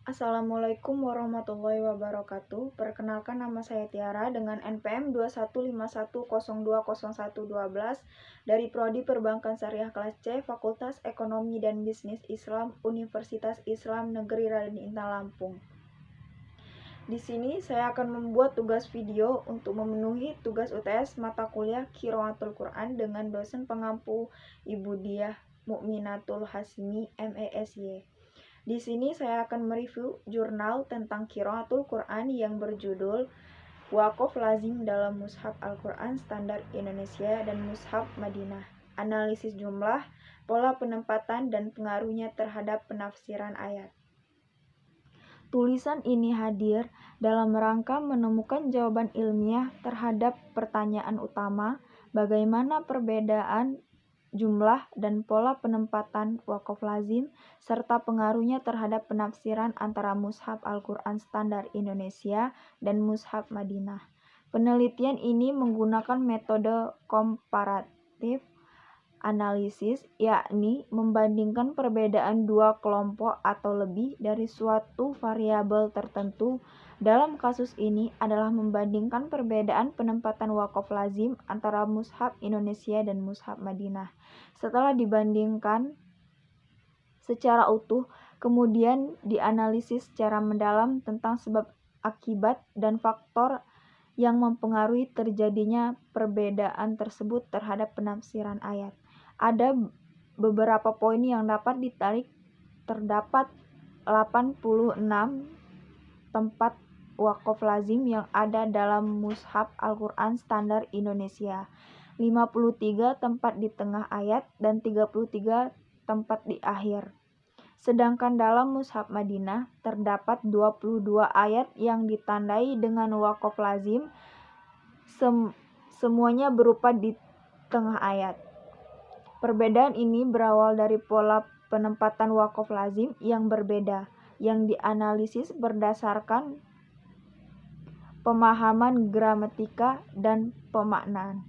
Assalamualaikum warahmatullahi wabarakatuh. Perkenalkan, nama saya Tiara dengan NPM 2151020112 dari Prodi Perbankan Syariah kelas C, Fakultas Ekonomi dan Bisnis Islam, Universitas Islam Negeri Raden Intan Lampung. Di sini saya akan membuat tugas video untuk memenuhi tugas UTS mata kuliah Qiraatul Quran dengan dosen pengampu Ibu Diah Mukminatul Hasmi, MESY. Di sini saya akan mereview jurnal tentang Qiraatul Quran yang berjudul Waqaf Lazim dalam Mushaf Al-Quran Standar Indonesia dan Mushaf Madinah. Analisis jumlah, pola penempatan, dan pengaruhnya terhadap penafsiran ayat. Tulisan ini hadir dalam rangka menemukan jawaban ilmiah terhadap pertanyaan utama, bagaimana perbedaan jumlah dan pola penempatan waqaf lazim, serta pengaruhnya terhadap penafsiran antara Mushaf Al-Quran Standar Indonesia dan Mushaf Madinah. Penelitian ini menggunakan metode komparatif analisis, yakni membandingkan perbedaan dua kelompok atau lebih dari suatu variabel tertentu. Dalam kasus ini adalah membandingkan perbedaan penempatan waqaf lazim antara Mushaf Indonesia dan Mushaf Madinah. Setelah dibandingkan secara utuh, kemudian dianalisis secara mendalam tentang sebab akibat dan faktor yang mempengaruhi terjadinya perbedaan tersebut terhadap penafsiran ayat. Ada beberapa poin yang dapat ditarik. Terdapat 86 tempat waqaf lazim yang ada dalam Mushaf Al-Quran Standar Indonesia, 53 tempat di tengah ayat, dan 33 tempat di akhir. Sedangkan dalam Mushaf Madinah terdapat 22 ayat yang ditandai dengan waqaf lazim, semuanya berupa di tengah ayat. Perbedaan ini berawal dari pola penempatan waqaf lazim yang berbeda, yang dianalisis berdasarkan pemahaman gramatika dan pemaknaan.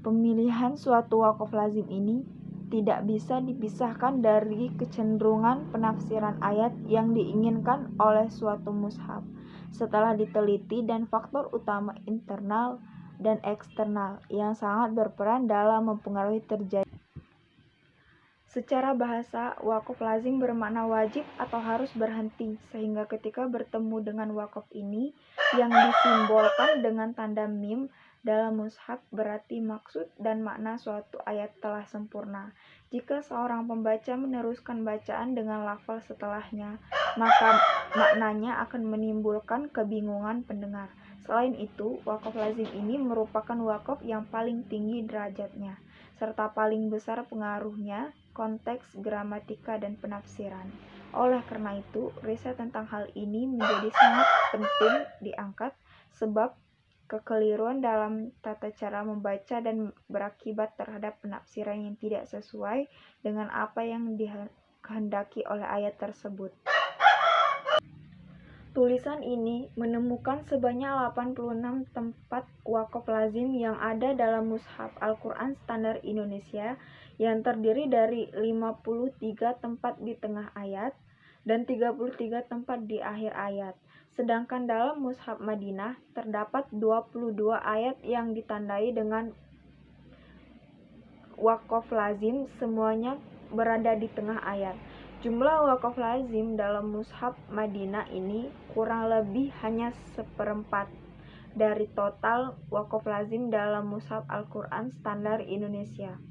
Pemilihan suatu waqaf lazim ini tidak bisa dipisahkan dari kecenderungan penafsiran ayat yang diinginkan oleh suatu mushaf. Setelah diteliti dan faktor utama internal dan eksternal yang sangat berperan dalam mempengaruhi terjadi. Secara bahasa, waqaf lazim bermakna wajib atau harus berhenti, sehingga ketika bertemu dengan waqaf ini yang disimbolkan dengan tanda mim dalam mushaf, berarti maksud dan makna suatu ayat telah sempurna. Jika seorang pembaca meneruskan bacaan dengan lafal setelahnya, maka maknanya akan menimbulkan kebingungan pendengar. Selain itu, waqaf lazim ini merupakan waqaf yang paling tinggi derajatnya, serta paling besar pengaruhnya konteks, gramatika, dan penafsiran. Oleh karena itu, riset tentang hal ini menjadi sangat penting diangkat, sebab kekeliruan dalam tata cara membaca dan berakibat terhadap penafsiran yang tidak sesuai dengan apa yang dikehendaki oleh ayat tersebut. Tulisan ini menemukan sebanyak 86 tempat waqaf lazim yang ada dalam Mushaf Al-Quran Standar Indonesia, yang terdiri dari 53 tempat di tengah ayat dan 33 tempat di akhir ayat. Sedangkan dalam Mushaf Madinah terdapat 22 ayat yang ditandai dengan waqaf lazim, semuanya berada di tengah ayat. Jumlah waqaf lazim dalam Mushaf Madinah ini kurang lebih hanya 1/4 dari total waqaf lazim dalam Mushaf Al-Quran Standar Indonesia.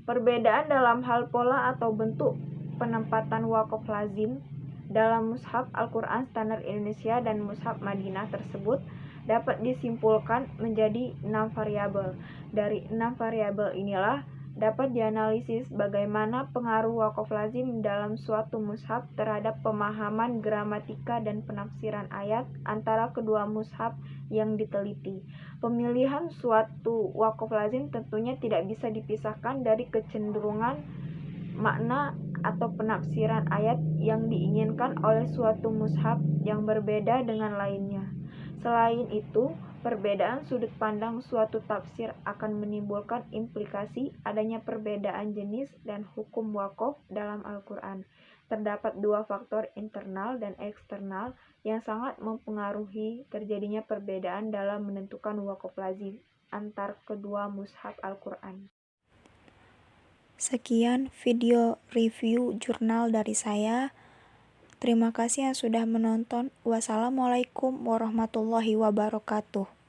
Perbedaan dalam hal pola atau bentuk penempatan waqaf lazim dalam Mushaf Al-Quran Standar Indonesia dan Mushaf Madinah tersebut dapat disimpulkan menjadi 6 variabel. Dari 6 variabel inilah dapat dianalisis bagaimana pengaruh waqaf lazim dalam suatu mushaf terhadap pemahaman gramatika dan penafsiran ayat antara kedua mushaf yang diteliti. Pemilihan suatu waqaf lazim tentunya tidak bisa dipisahkan dari kecenderungan makna atau penafsiran ayat yang diinginkan oleh suatu mushaf yang berbeda dengan lainnya. Selain itu, perbedaan sudut pandang suatu tafsir akan menimbulkan implikasi adanya perbedaan jenis dan hukum waqaf dalam Al-Quran. terdapat dua faktor internal dan eksternal yang sangat mempengaruhi terjadinya perbedaan dalam menentukan wakaf lazim antar kedua mushaf Al-Quran. Sekian video review jurnal dari saya. Terima kasih yang sudah menonton. Wassalamualaikum warahmatullahi wabarakatuh.